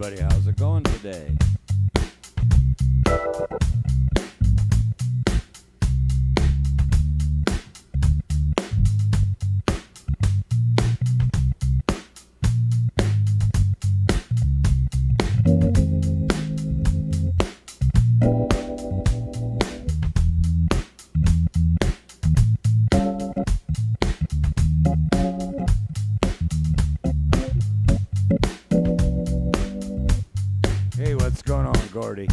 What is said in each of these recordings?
everybody. How's it going today? Hey, what's going on, Gordy?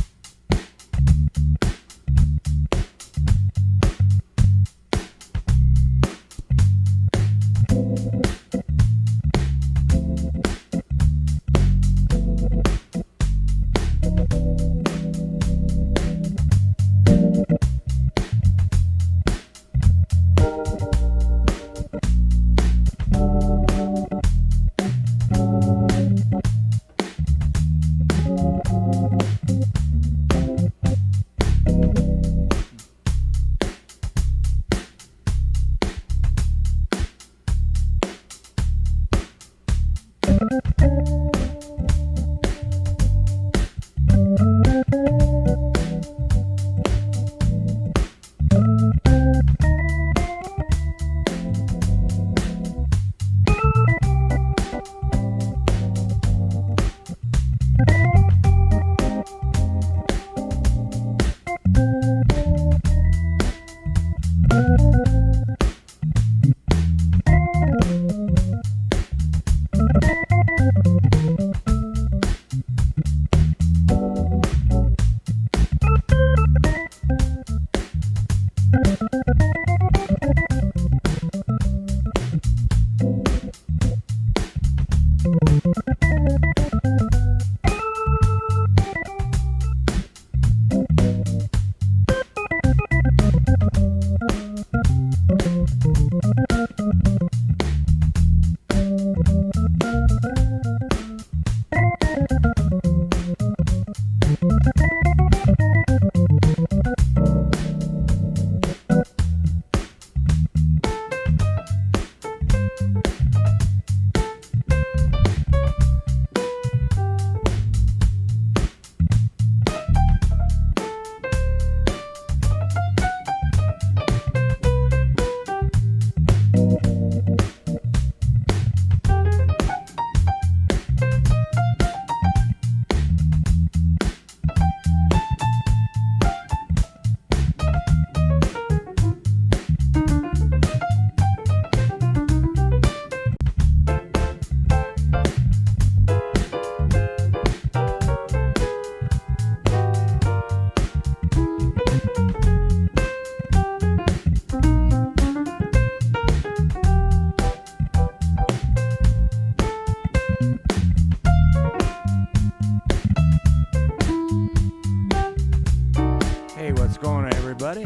Hey, what's going on, everybody?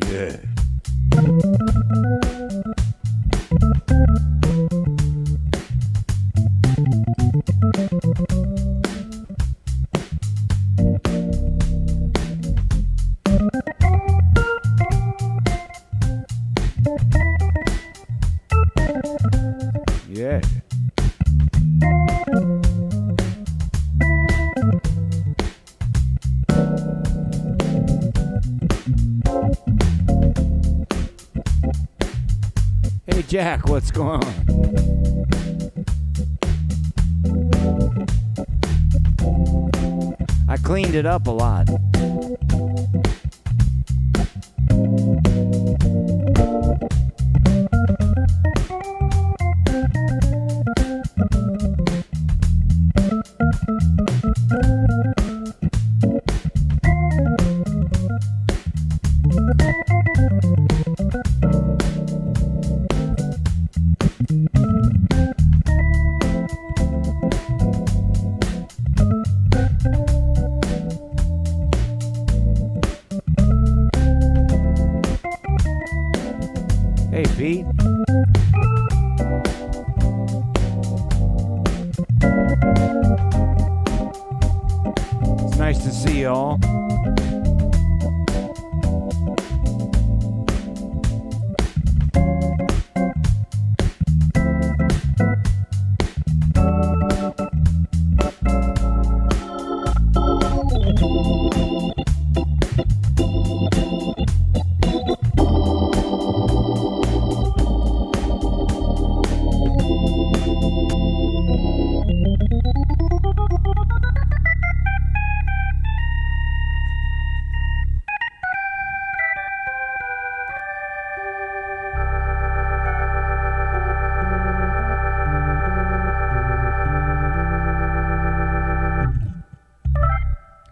Yeah. Yeah. Hey, Jack, what's going on? I cleaned it up a lot. Hey, Pete. It's nice to see you all.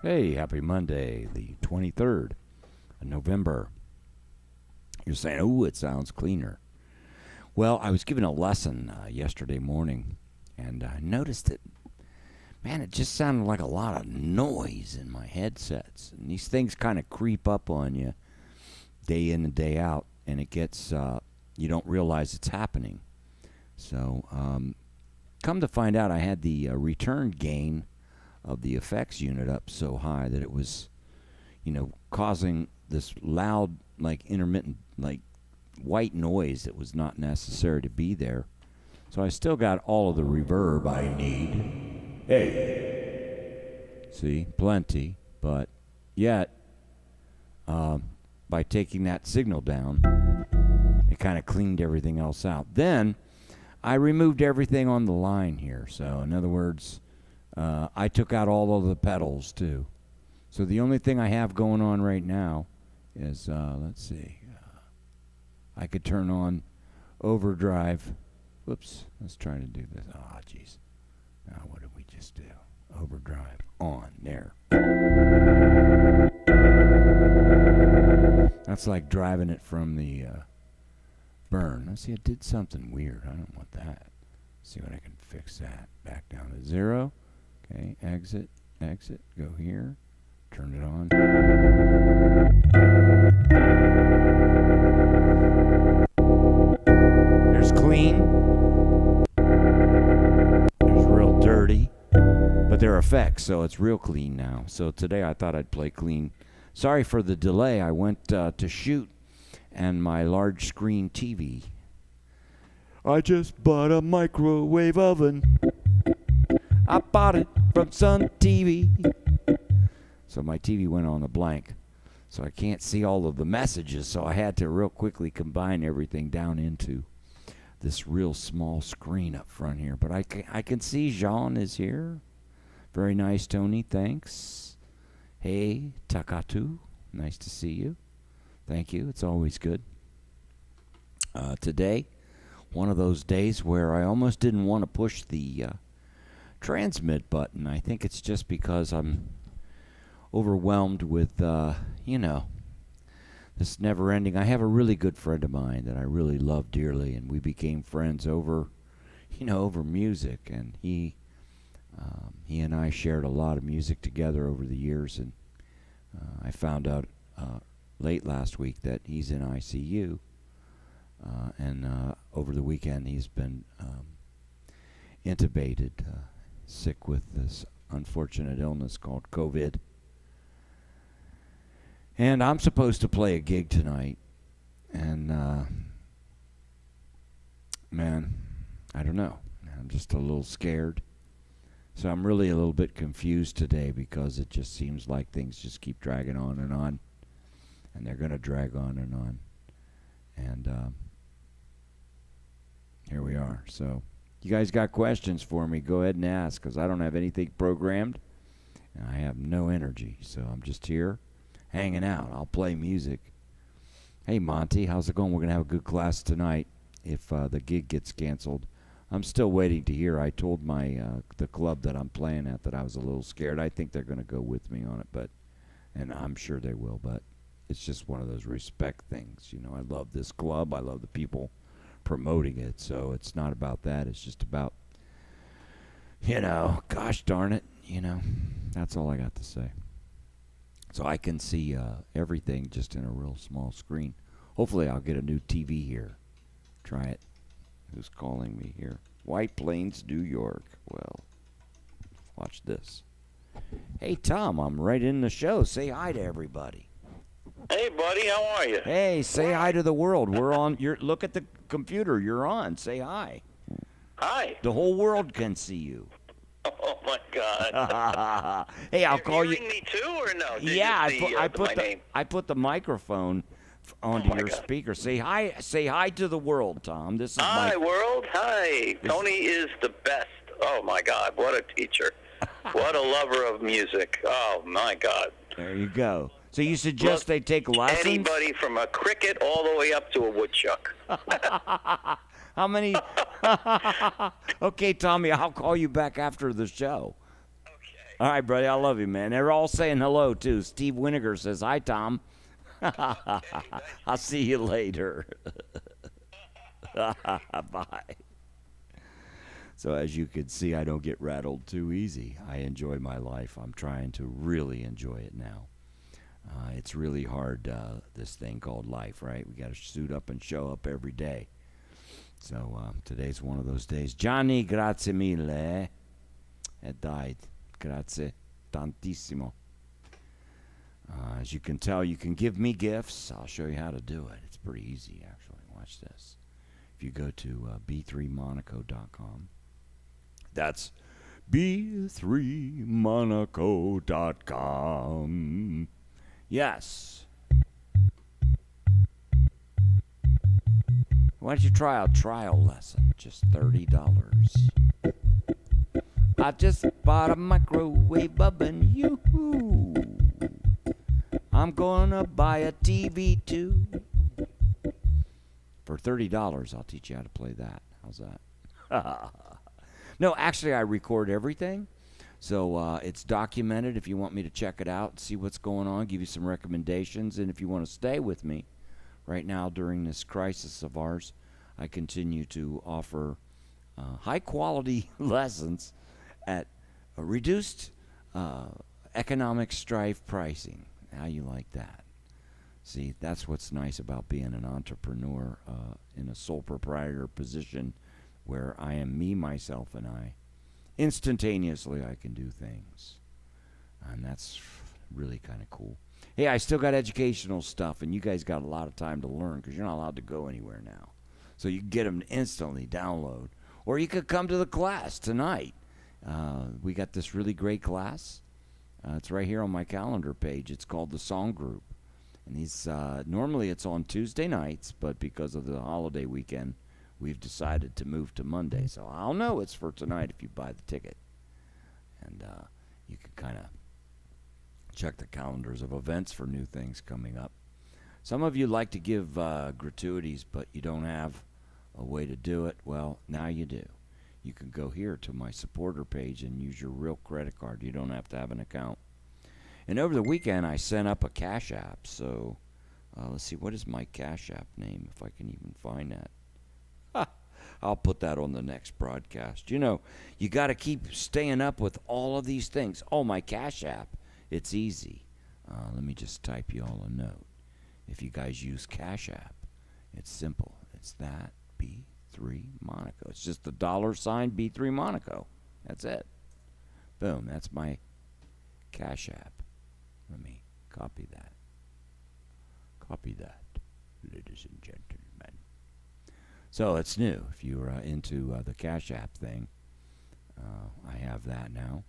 Hey, happy Monday, the 23rd of November. You're saying, oh, it sounds cleaner. Well, I was given a lesson yesterday morning, and I noticed that, man, it just sounded like a lot of noise in my headsets. And these things kind of creep up on you day in and day out, and it gets, you don't realize it's happening. So, come to find out, I had the return gain of the effects unit up so high that it was, causing this loud, like intermittent, like white noise that was not necessary to be there. So I still got all of the reverb I need. Hey. See, plenty, but yet, by taking that signal down, it kind of cleaned everything else out. Then I removed everything on the line here. So in other words, I took out all of the pedals too. So the only thing I have going on right now is, let's see, I could turn on overdrive. Whoops, let's try to do this. Oh, jeez. Now what did we just do? Overdrive on, there. That's like driving it from the burn. Let's see, it did something weird. I don't want that. Let's see what I can fix that. Back down to 0. Okay, exit, go here, turn it on. There's clean. There's real dirty. But they're effects, so it's real clean now. So today I thought I'd play clean. Sorry for the delay. I went to shoot, and my large screen TV. I just bought a microwave oven. I bought it from Sun TV. So my TV went on a blank. So I can't see all of the messages. So I had to real quickly combine everything down into this real small screen up front here. But I can see Jean is here. Very nice, Tony. Thanks. Hey, Takatu. Nice to see you. Thank you. It's always good. Today, one of those days where I almost didn't want to push the transmit button. I think it's just because I'm overwhelmed with, this never ending. I have a really good friend of mine that I really love dearly, and we became friends over music. And he and I shared a lot of music together over the years. And I found out late last week that he's in ICU. And over the weekend he's been intubated, sick with this unfortunate illness called COVID. And I'm supposed to play a gig tonight. And, man, I don't know. I'm just a little scared. So I'm really a little bit confused today because it just seems like things just keep dragging on. And they're going to drag on. And here we are. So you guys got questions for me, go ahead and ask, because I don't have anything programmed. And I have no energy. So I'm just here hanging out. I'll play music. Hey, Monty, how's it going? We're going to have a good class tonight if the gig gets canceled. I'm still waiting to hear. I told my the club that I'm playing at that I was a little scared. I think they're going to go with me on it, and I'm sure they will, but it's just one of those respect things. I love this club. I love the people promoting it, so it's not about that. It's just about, gosh darn it, that's all I got to say. So I can see everything just in a real small screen. Hopefully I'll get a new TV here. Try it. Who's calling me here? White Plains, New York. Well, watch this. Hey, Tom, I'm right in the show. Say hi to everybody. Hey, buddy, how are you? Hey, say hi to the world. We're on. Look at the computer. You're on. Say hi. Hi. The whole world can see you. Oh my God. Hey, I'll You're call you. hearing me too, or no? Yeah, name? I put the microphone onto your speaker. Say hi. Say hi to the world, Tom. This is Hi, world. Hi. Tony is the best. Oh my God, what a teacher. What a lover of music. Oh my God. There you go. So you suggest they take lessons? Anybody from a cricket all the way up to a woodchuck. How many? Okay, Tommy, I'll call you back after the show. All right, buddy. I love you, man. They're all saying hello, too. Steve Winiger says, hi, Tom. I'll see you later. Bye. So as you can see, I don't get rattled too easy. I enjoy my life. I'm trying to really enjoy it now. It's really hard, this thing called life, right? We got to suit up and show up every day. So today's one of those days. Gianni, grazie mille. Had died. Grazie tantissimo. As you can tell, you can give me gifts. I'll show you how to do it. It's pretty easy, actually. Watch this. If you go to b3monaco.com, that's b3monaco.com. Yes. Why don't you try a trial lesson? Just $30. I just bought a microwave oven. Yoo-hoo. I'm gonna buy a TV too. For $30, I'll teach you how to play that. How's that? No, actually, I record everything. So it's documented if you want me to check it out, see what's going on, give you some recommendations. And if you want to stay with me right now during this crisis of ours, I continue to offer high-quality lessons at a reduced economic strife pricing. How you like that? See, that's what's nice about being an entrepreneur in a sole proprietor position where I am me, myself, and I. Instantaneously, I can do things. And that's really kind of cool. Hey, I still got educational stuff, and you guys got a lot of time to learn because you're not allowed to go anywhere now. So you can get them instantly, download. Or you could come to the class tonight. We got this really great class. It's right here on my calendar page. It's called the Song Group. And these normally it's on Tuesday nights, but because of the holiday weekend, we've decided to move to Monday. So I'll know it's for tonight if you buy the ticket. And you can kind of check the calendars of events for new things coming up. Some of you like to give gratuities, but you don't have a way to do it. Well, now you do. You can go here to my supporter page and use your real credit card. You don't have to have an account. And over the weekend, I sent up a Cash App. So let's see, what is my Cash App name, if I can even find that? I'll put that on the next broadcast. You know, you got to keep staying up with all of these things. Oh, my Cash App. It's easy. Let me just type you all a note. If you guys use Cash App, it's simple. It's that B3 Monaco. It's just the $sign B3 Monaco. That's it. Boom. That's my Cash App. Let me copy that. Copy that, ladies and gentlemen. So it's new. If you're into the Cash App thing, I have that now.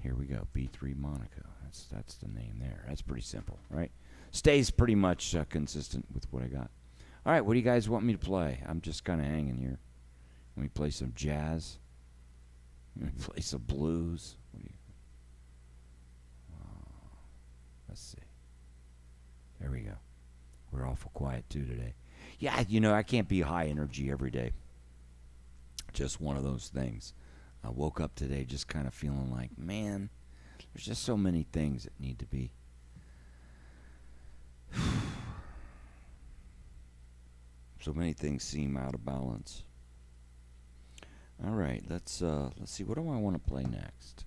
Here we go, B3 Monaco. That's the name there. That's pretty simple, right? Stays pretty much consistent with what I got. All right, what do you guys want me to play? I'm just kind of hanging here. Let me play some jazz. Let me play some blues. What do you? Let's see. There we go. We're awful quiet too today. Yeah, you know, I can't be high energy every day. Just one of those things. I woke up today just kind of feeling like, man, there's just so many things that need to be. So many things seem out of balance. All right, let's see. What do I want to play next?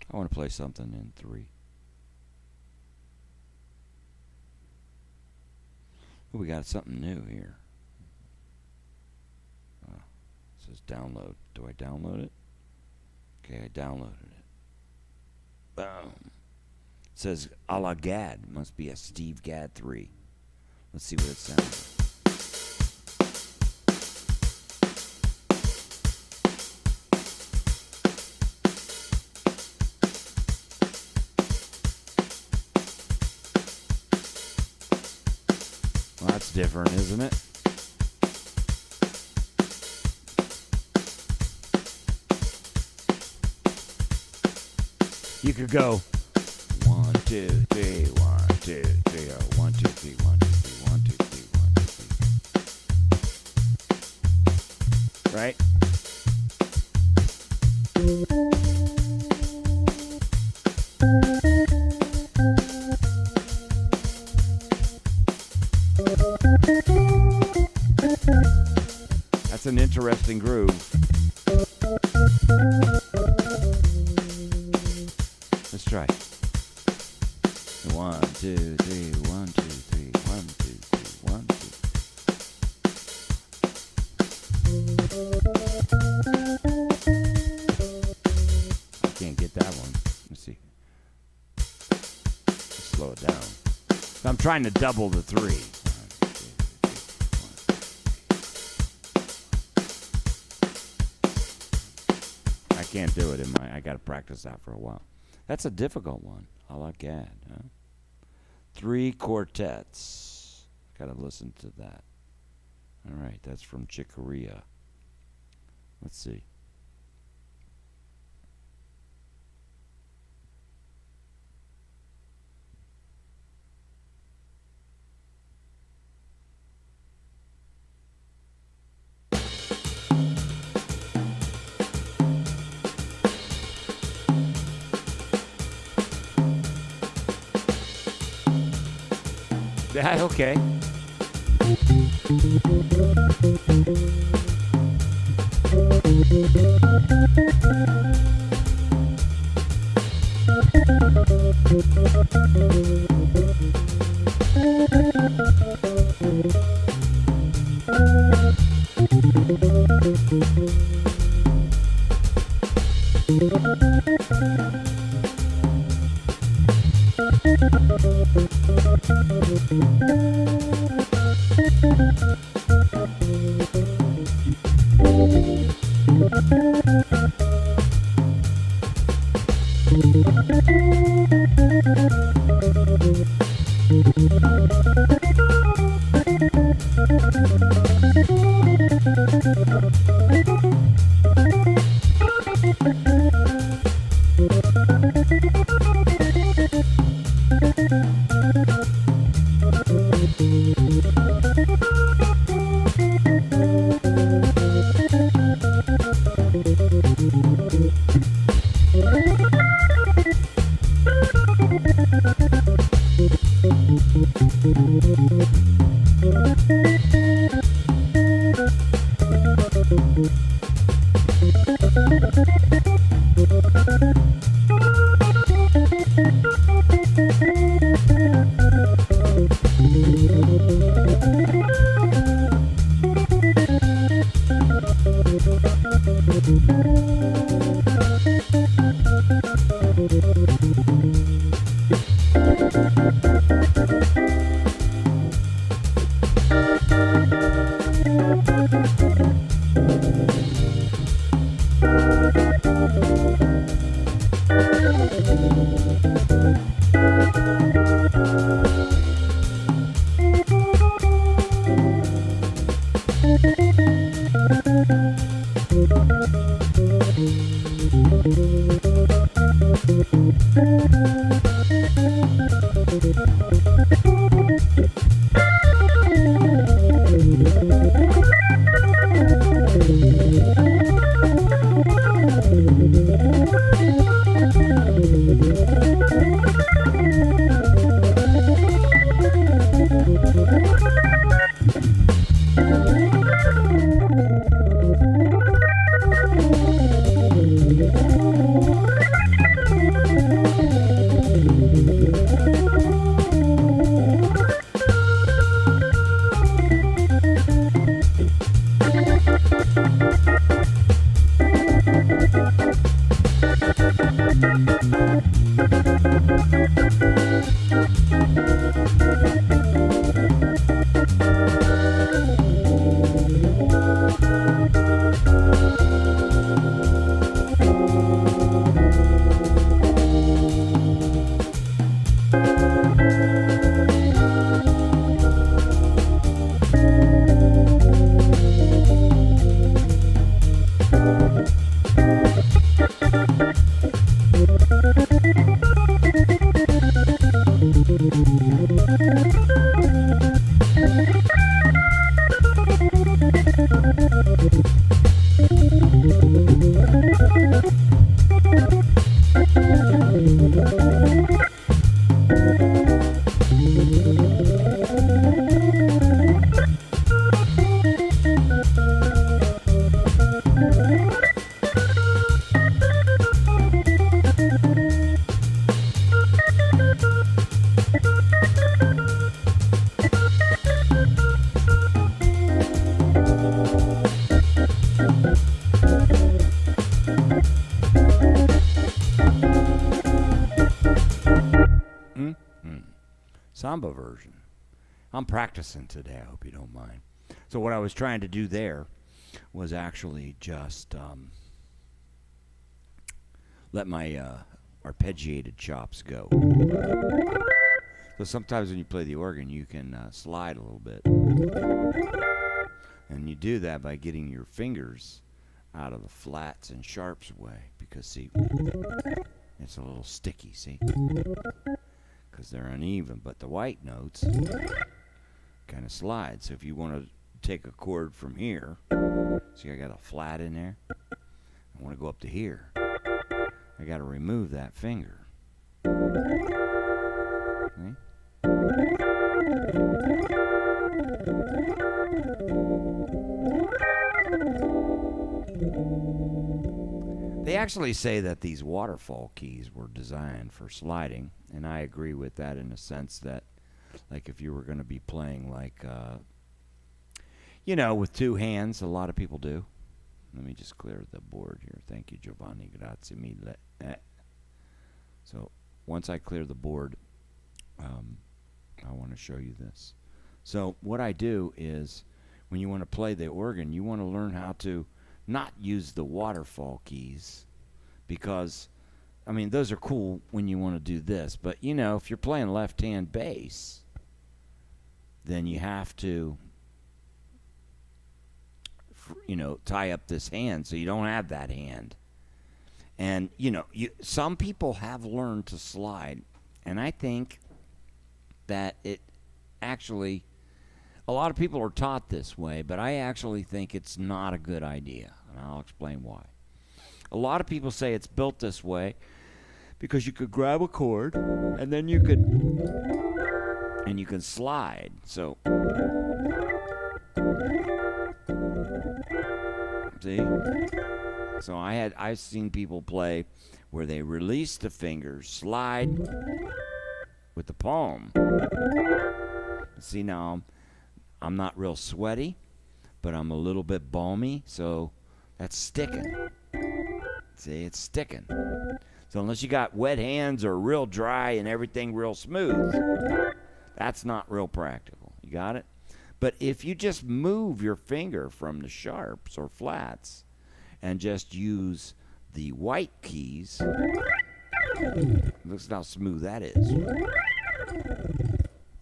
I want to play something in 3. Oh, we got something new here. It says download. Do I download it? Okay, I downloaded it. Boom. It says a la Gad. Must be a Steve Gadd 3. Let's see what it sounds like. Well, that's different, isn't it? You could go 1, 2, 3, 1, 2, 3, or 1, 2, 3, 1, 2, 3, 1, 2, 3, 1, 2, 3. right? That's an interesting groove. Let's try. 1, 2, 3, 1, 2, 3, 1, 2, 3, 1, 2. I can't get that one. Let's see. Let's slow it down. I'm trying to double the 3. 1, 2, 3, 1. I can't do it in my. I got to practice that for a while. That's a difficult one. I like that. Huh? 3 quartets. Got to listen to that. All right, that's from Chick Corea. Let's see. Yeah, okay. samba version. I'm practicing today. I hope you don't mind. So what I was trying to do there was actually just let my arpeggiated chops go. So sometimes when you play the organ, you can slide a little bit. And you do that by getting your fingers out of the flats and sharps way. Because, see, it's a little sticky, see? Because they're uneven. But the white notes kind of slide. So if you want to take a chord from here, see, I got a flat in there. I want to go up to here. I got to remove that finger. See? They actually say that these waterfall keys were designed for sliding, and I agree with that in a sense that, like, if you were going to be playing, like, with two hands, a lot of people do. Let me just clear the board here. Thank you, Giovanni. Grazie mille. So once I clear the board, I want to show you this. So what I do is, when you want to play the organ, you want to learn how to not use the waterfall keys, because, I mean, those are cool when you want to do this. But, if you're playing left-hand bass, then you have to, tie up this hand so you don't have that hand. And, some people have learned to slide, and I think that it actually, a lot of people are taught this way, but I actually think it's not a good idea, and I'll explain why. A lot of people say it's built this way because you could grab a chord, and then you can slide. So, see? So I've seen people play where they release the fingers, slide with the palm. See, now I'm not real sweaty, but I'm a little bit balmy, so that's sticking. See, it's sticking. So unless you got wet hands or real dry and everything real smooth, that's not real practical. You got it? But if you just move your finger from the sharps or flats and just use the white keys, look how smooth that is.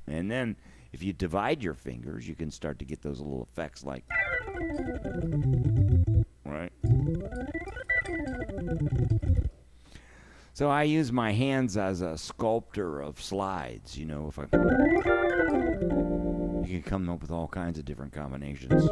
And then if you divide your fingers, you can start to get those little effects like, right? So I use my hands as a sculptor of slides, if you can come up with all kinds of different combinations.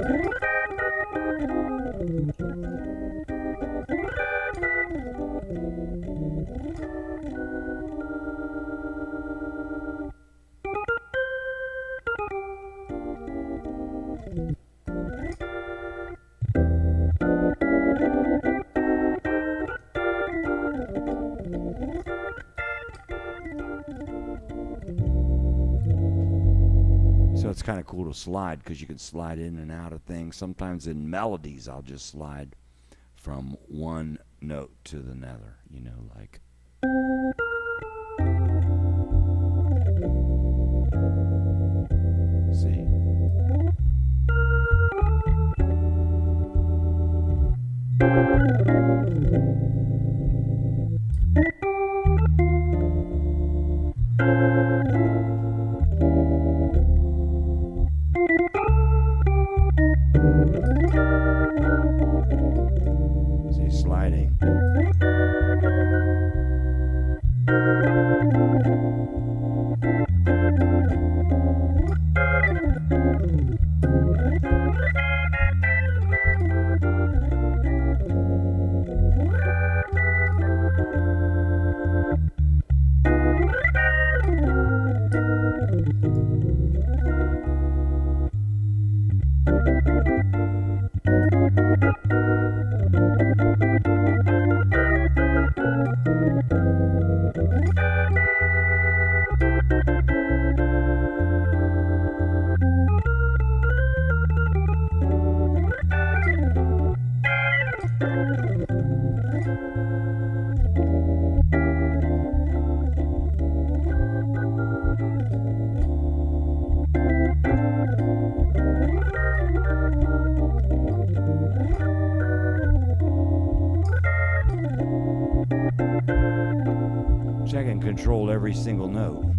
So it's kind of cool to slide because you can slide in and out of things. Sometimes in melodies, I'll just slide from one note to the another, like. See? See, sliding. Wish I can control every single note.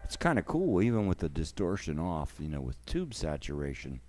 It's kind of cool, even with the distortion off, with tube saturation.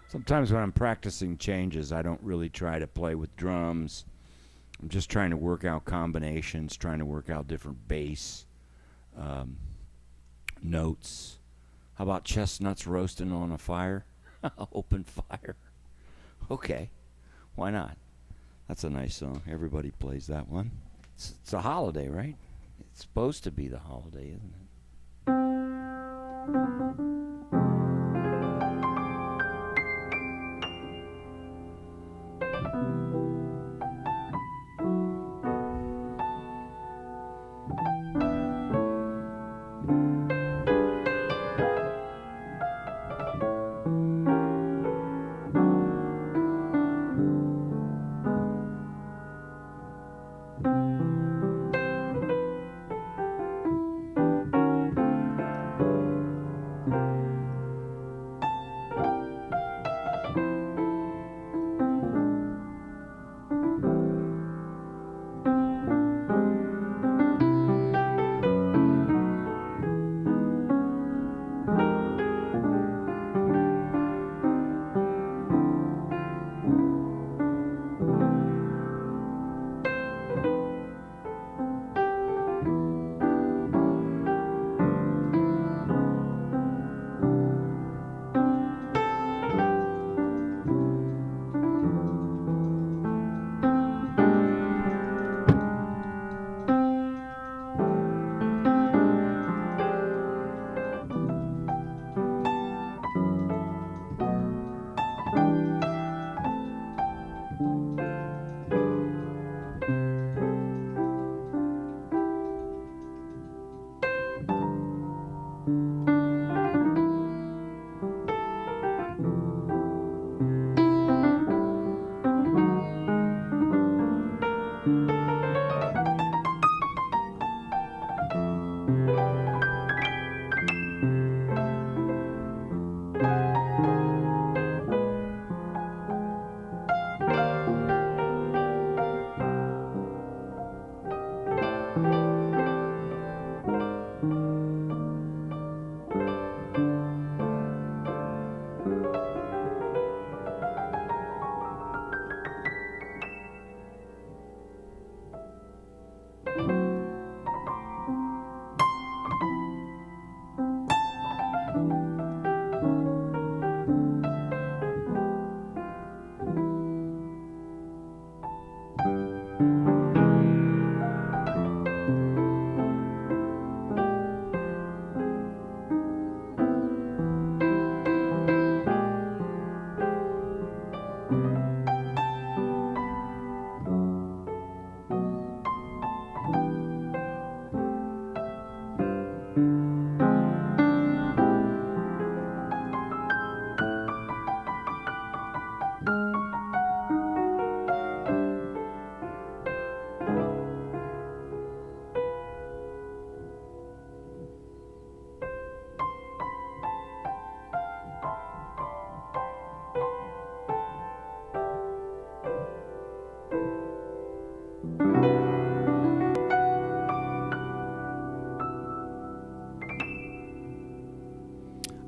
Sometimes when I'm practicing changes, I don't really try to play with drums. I'm just trying to work out combinations, trying to work out different bass notes. How about chestnuts roasting on a fire? Open fire. Okay, why not? That's a nice song. Everybody plays that one. It's a holiday, right? It's supposed to be the holiday, isn't it?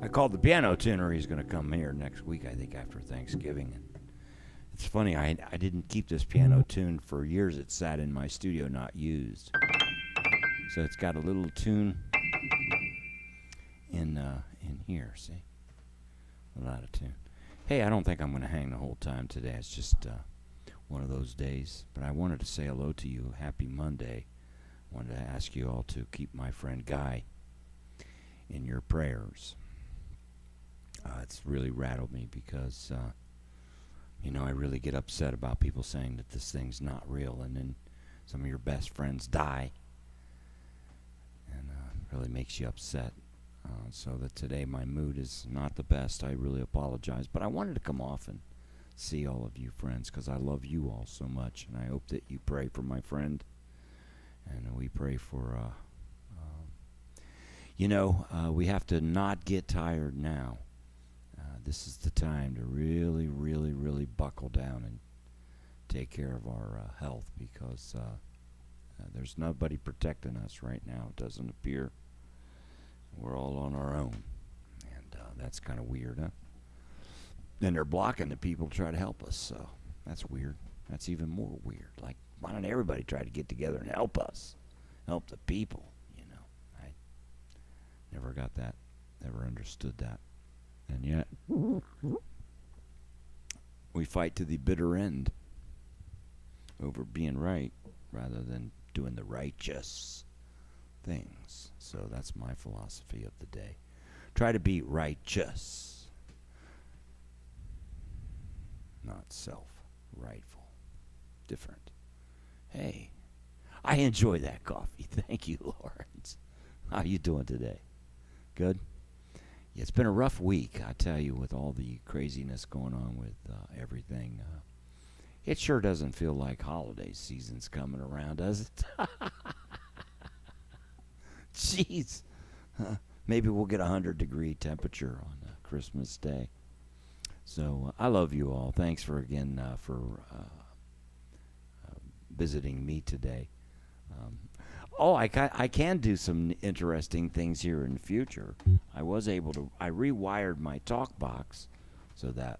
I called the piano tuner. He's going to come here next week, I think, after Thanksgiving. And it's funny, I didn't keep this piano tuned for years. It sat in my studio not used. So it's got a little tune in here, see? A lot of tune. Hey, I don't think I'm going to hang the whole time today. It's just one of those days. But I wanted to say hello to you. Happy Monday. I wanted to ask you all to keep my friend Guy in your prayers. It's really rattled me because, I really get upset about people saying that this thing's not real, and then some of your best friends die, and really makes you upset. So that today my mood is not the best. I really apologize, but I wanted to come off and see all of you friends because I love you all so much, and I hope that you pray for my friend, and we pray for, we have to not get tired now. This is the time to really, really, really buckle down and take care of our health because there's nobody protecting us right now. It doesn't appear. We're all on our own, and that's kind of weird, huh? Then they're blocking the people to try to help us, so that's weird. That's even more weird. Like, why don't everybody try to get together and help us? Help the people, I never got that, never understood that. And yet, we fight to the bitter end over being right rather than doing the righteous things. So that's my philosophy of the day. Try to be righteous, not self-rightful. Different. Hey, I enjoy that coffee. Thank you, Lawrence. How you doing today? Good? Yeah, it's been a rough week, I tell you, with all the craziness going on with everything. It sure doesn't feel like holiday season's coming around, does it? Jeez. Maybe we'll get 100-degree temperature on Christmas Day. So I love you all. Thanks for visiting me today. I can do some interesting things here in the future. I rewired my Talkbox so that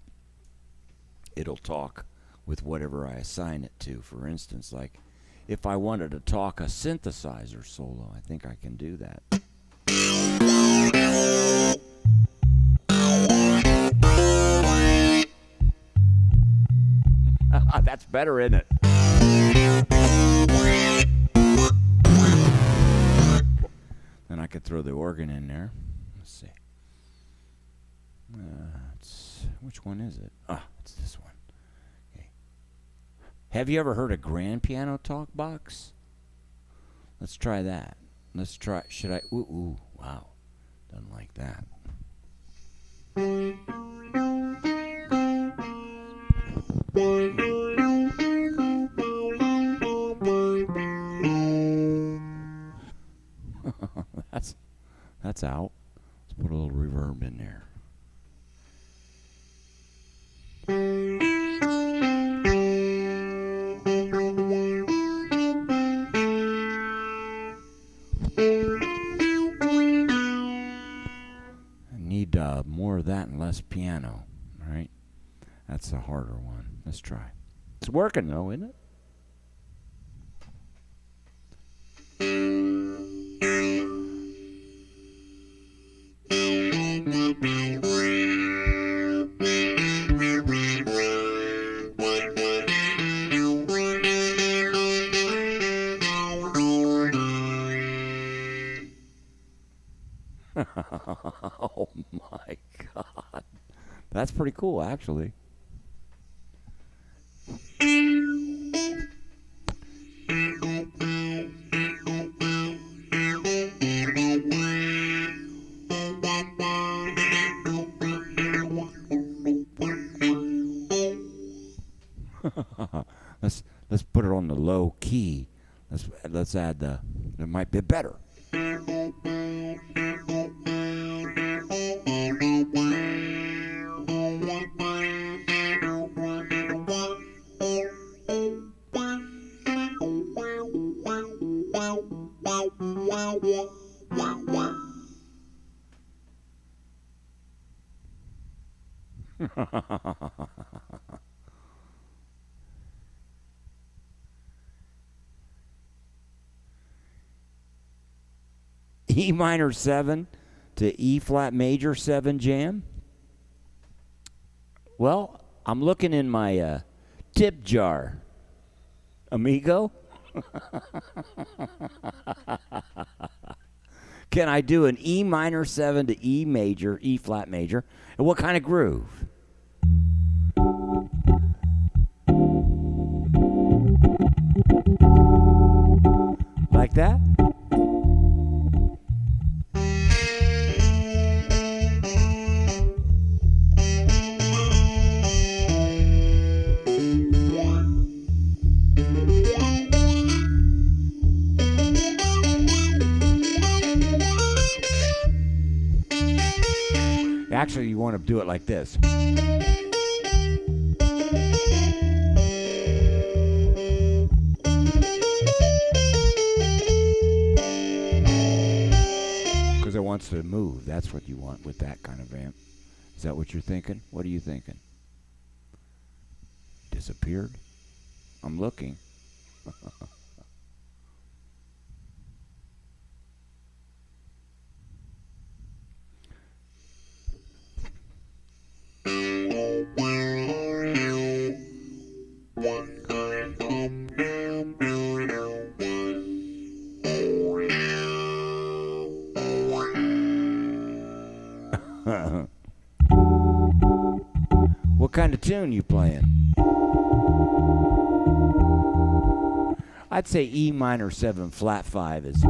it'll talk with whatever I assign it to. For instance, like if I wanted to talk a synthesizer solo, I think I can do that. That's better, isn't it? Then I could throw the organ in there. Let's see. Which one is it? It's this one. Okay. Have you ever heard of grand piano talk box? Let's try that. Should I? Ooh, wow. Doesn't like that. That's out. Let's put a little reverb in there. I need more of that and less piano. All right, that's a harder one. Let's try. It's working though, isn't it? Oh my God. That's pretty cool, actually. Let's put it on the low key. Let's add it might be better. E minor 7 to E flat major 7 jam? Well, I'm looking in my tip jar, amigo. Can I do an E minor 7 to E major, E flat major? And what kind of groove? Like that? Actually, you want to do it like this. Because it wants to move. That's what you want with that kind of amp. Is that what you're thinking? What are you thinking? Disappeared? I'm looking. What kind of tune you playing? I'd say E minor 7 flat 5 is.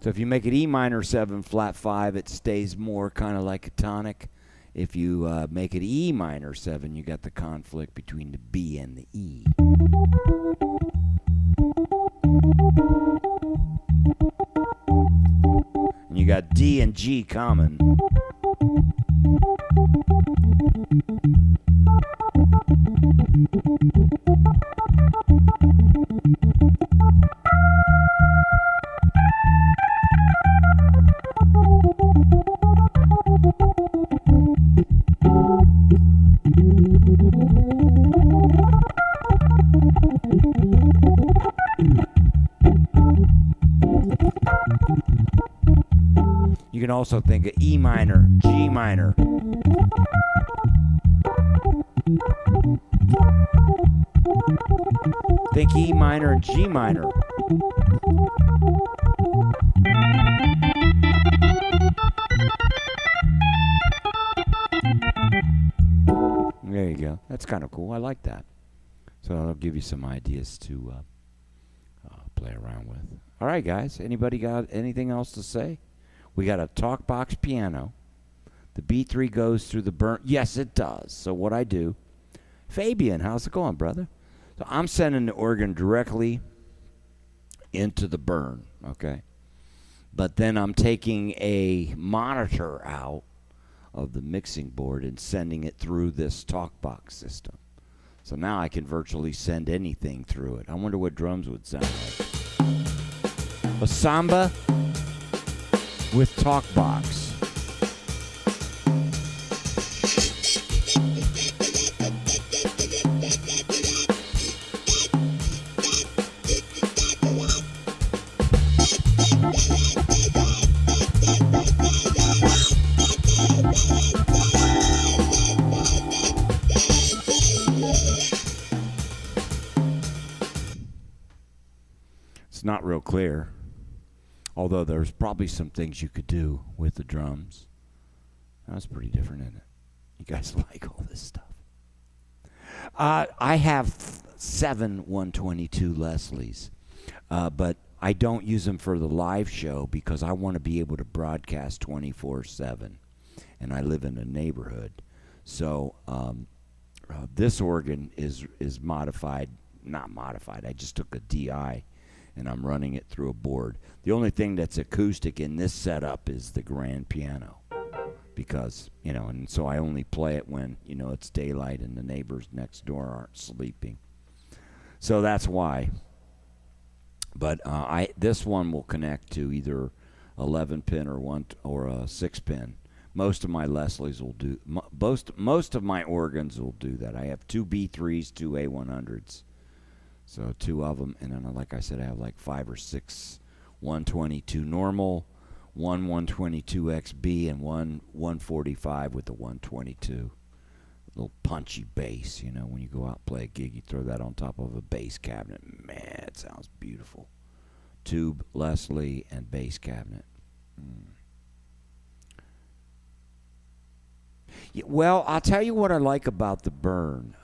So if you make it E minor 7 flat 5, it stays more kind of like a tonic. If you make it E minor 7, you got the conflict between the B and the E. And you got D and G common. You can also think of E minor, G minor. Think E minor and G minor. There you go. That's kind of cool. I like that. So that'll give you some ideas to play around with. All right, guys. Anybody got anything else to say? We got a Talkbox piano. The B3 goes through the burn. Yes, it does. So what I do, Fabian, how's it going, brother? So I'm sending the organ directly into the burn, okay? But then I'm taking a monitor out of the mixing board and sending it through this Talkbox system. So now I can virtually send anything through it. I wonder what drums would sound like. A samba with Talkbox. It's not real clear. Although there's probably some things you could do with the drums. That was pretty different, isn't it? You guys like all this stuff. I have 7 122 Leslies, but I don't use them for the live show because I want to be able to broadcast 24/7, and I live in a neighborhood. So this organ is modified, not modified. I just took a DI and I'm running it through a board. The only thing that's acoustic in this setup is the grand piano because, and so I only play it when, it's daylight and the neighbors next door aren't sleeping. So that's why. But this one will connect to either 11 pin or a 6 pin. Most of my Leslie's will do. Most of my organs will do that. I have two B3s, two A100s, so two of them, and then like I said, I have like 5 or 6 122 normal, one 122XB, and one 145 with the 122. Little punchy bass, you know, when you go out and play a gig, you throw that on top of a bass cabinet. Man, it sounds beautiful. Tube, Leslie, and bass cabinet. Yeah, well, I'll tell you what I like about the Burn,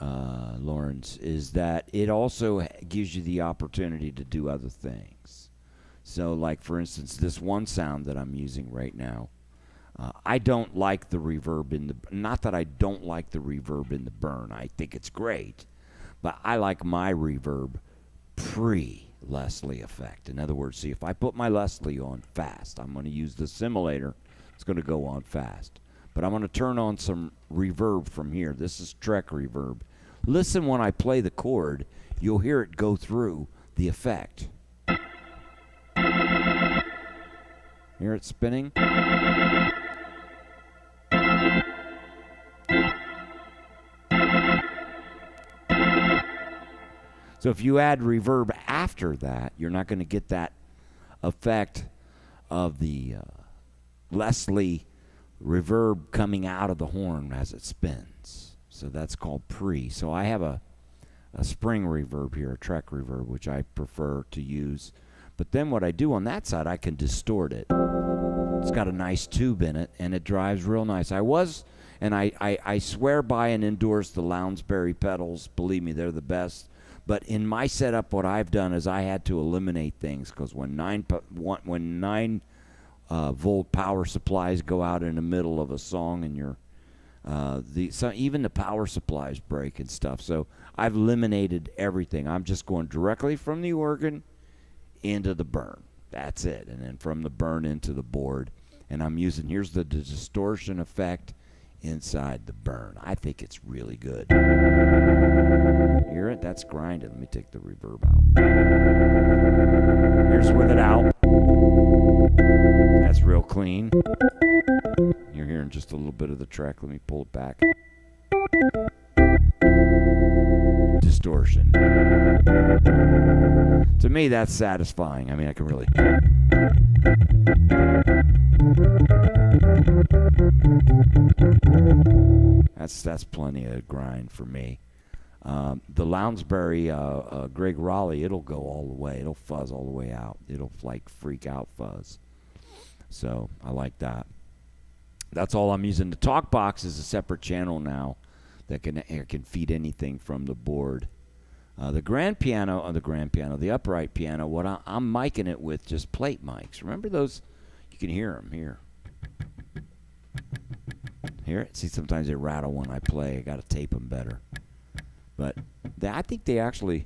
Lawrence, is that it also gives you the opportunity to do other things. So, like, for instance, this one sound that I'm using right now, I don't like the reverb in the... Not that I don't like the reverb in the Burn. I think it's great. But I like my reverb pre-Leslie effect. In other words, see, if I put my Leslie on fast, I'm going to use the simulator. It's going to go on fast. But I'm going to turn on some reverb from here. This is Trek reverb. Listen when I play the chord. You'll hear it go through the effect. Hear it spinning? So if you add reverb after that, you're not going to get that effect of the Leslie reverb coming out of the horn as it spins. So that's called pre. So I have a spring reverb here, a Trek reverb, which I prefer to use. But then what I do on that side, I can distort it. It's got a nice tube in it, and it drives real nice. I swear by and endorse the Lounsbury pedals. Believe me, they're the best. But in my setup, what I've done is I had to eliminate things, because when 9 volt power supplies go out in the middle of a song, and even the power supplies break and stuff. So I've eliminated everything. I'm just going directly from the organ into the Burn. That's it. And then from the Burn into the board. And I'm using, here's the distortion effect inside the Burn. I think it's really good. Hear it? That's grinding. Let me take the reverb out. Here's with it out. That's real clean. You're hearing just a little bit of the Trek. Let me pull it back. Distortion. To me, that's satisfying. I mean, I can really... That's plenty of grind for me. The Lounsbury Greg Raleigh, it'll go all the way. It'll fuzz all the way out. It'll like freak out fuzz. So I like that. That's all I'm using. The Talkbox is a separate channel now that can feed anything from the board. The the upright piano, what I'm miking it with just plate mics. Remember those? You can hear them here. Hear it? See, sometimes they rattle when I play. I got to tape them better. But I think they actually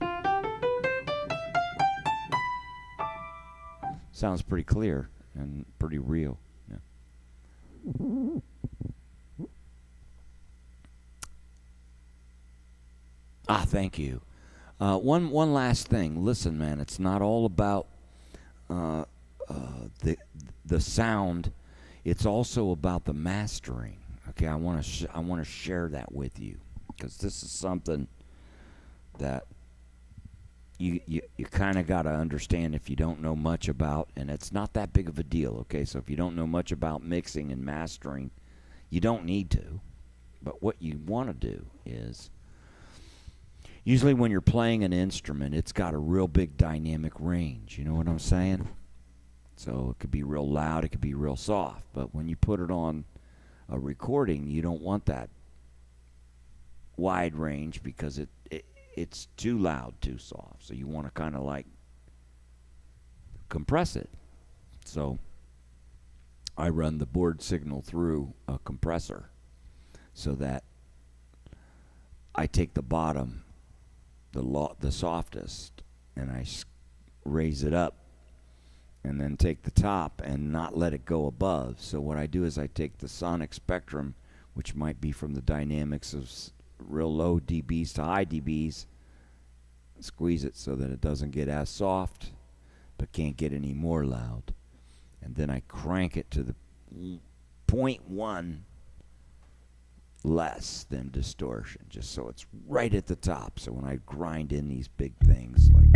sounds pretty clear and pretty real. Yeah. Thank you. One last thing. Listen, man, it's not all about the sound. It's also about the mastering. Okay, I want to share that with you, because this is something that you kind of got to understand if you don't know much about, and it's not that big of a deal. Okay, so if you don't know much about mixing and mastering, you don't need to. But what you want to do is, usually when you're playing an instrument, it's got a real big dynamic range. You know what I'm saying? So it could be real loud, it could be real soft. But when you put it on a recording, you don't want that wide range, because it's too loud, too soft. So you want to kind of like compress it. So I run the board signal through a compressor so that I take the bottom, the softest, and I raise it up, and then take the top and not let it go above. So what I do is I take the sonic spectrum, which might be from the dynamics of real low dBs to high dBs, squeeze it so that it doesn't get as soft, but can't get any more loud. And then I crank it to the 0.1 less than distortion, just so it's right at the top. So when I grind in these big things like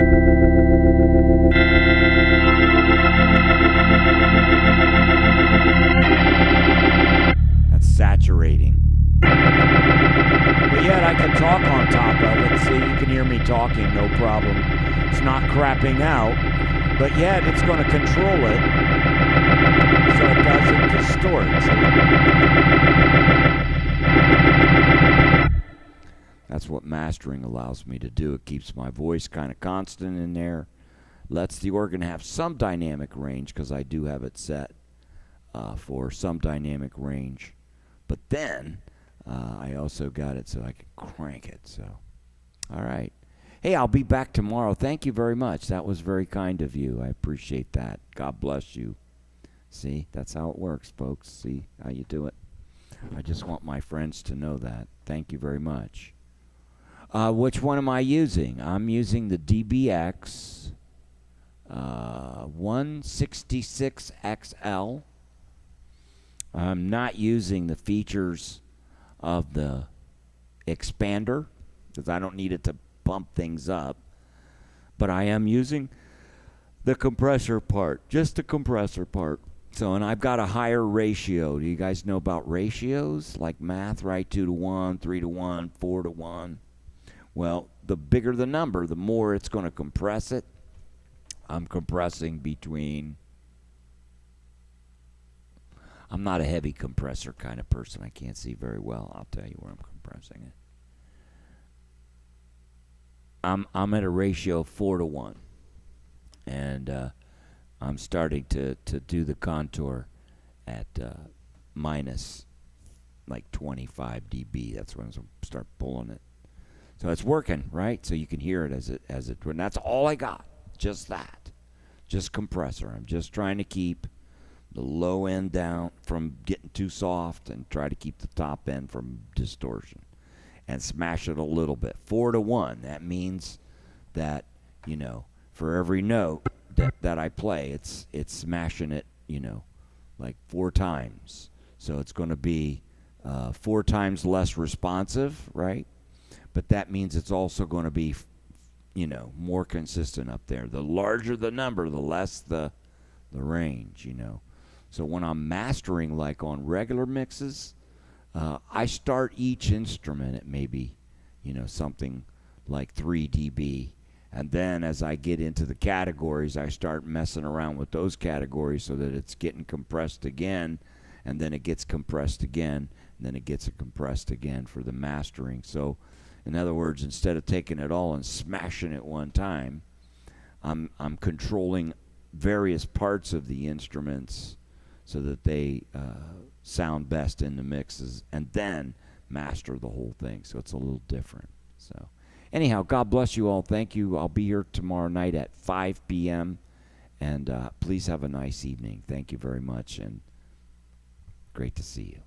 that's saturating. But yet I can talk on top of it. See, you can hear me talking, no problem. It's not crapping out, but yet it's going to control it so it doesn't distort. That's what mastering allows me to do. It keeps my voice kind of constant in there, lets the organ have some dynamic range, because I do have it set for some dynamic range. But then I also got it so I can crank it. So, all right. Hey, I'll be back tomorrow. Thank you very much. That was very kind of you. I appreciate that. God bless you. See, that's how it works, folks. See how you do it. I just want my friends to know that. Thank you very much. Which one am I using? I'm using the DBX 166XL. I'm not using the features of the expander because I don't need it to pump things up. But I am using the compressor part, just the compressor part. So, and I've got a higher ratio. Do you guys know about ratios? Like math, right? 2 to 1, 3 to 1, 4 to 1. Well, the bigger the number, the more it's going to compress it. I'm compressing between... I'm not a heavy compressor kind of person. I can't see very well. I'll tell you where I'm compressing it. I'm at a ratio of 4 to 1. And I'm starting to do the contour at minus like 25 dB. That's when I start pulling it. So it's working, right? So you can hear it as it and that's all I got. Just that. Just compressor. I'm just trying to keep the low end down from getting too soft and try to keep the top end from distortion. And smash it a little bit. 4 to 1. That means that, for every note that I play, it's smashing it, like 4 times. So it's going to be 4 times less responsive, right? But that means it's also going to be, more consistent up there. The larger the number, the less the range, So when I'm mastering, like on regular mixes, I start each instrument at maybe, something like 3 dB. And then as I get into the categories, I start messing around with those categories so that it's getting compressed again, and then it gets compressed again, and then it gets compressed again for the mastering. So, in other words, instead of taking it all and smashing it one time, I'm controlling various parts of the instruments so that they sound best in the mixes, and then master the whole thing. So it's a little different. So anyhow, God bless you all. Thank you. I'll be here tomorrow night at 5 p.m. And please have a nice evening. Thank you very much, and great to see you.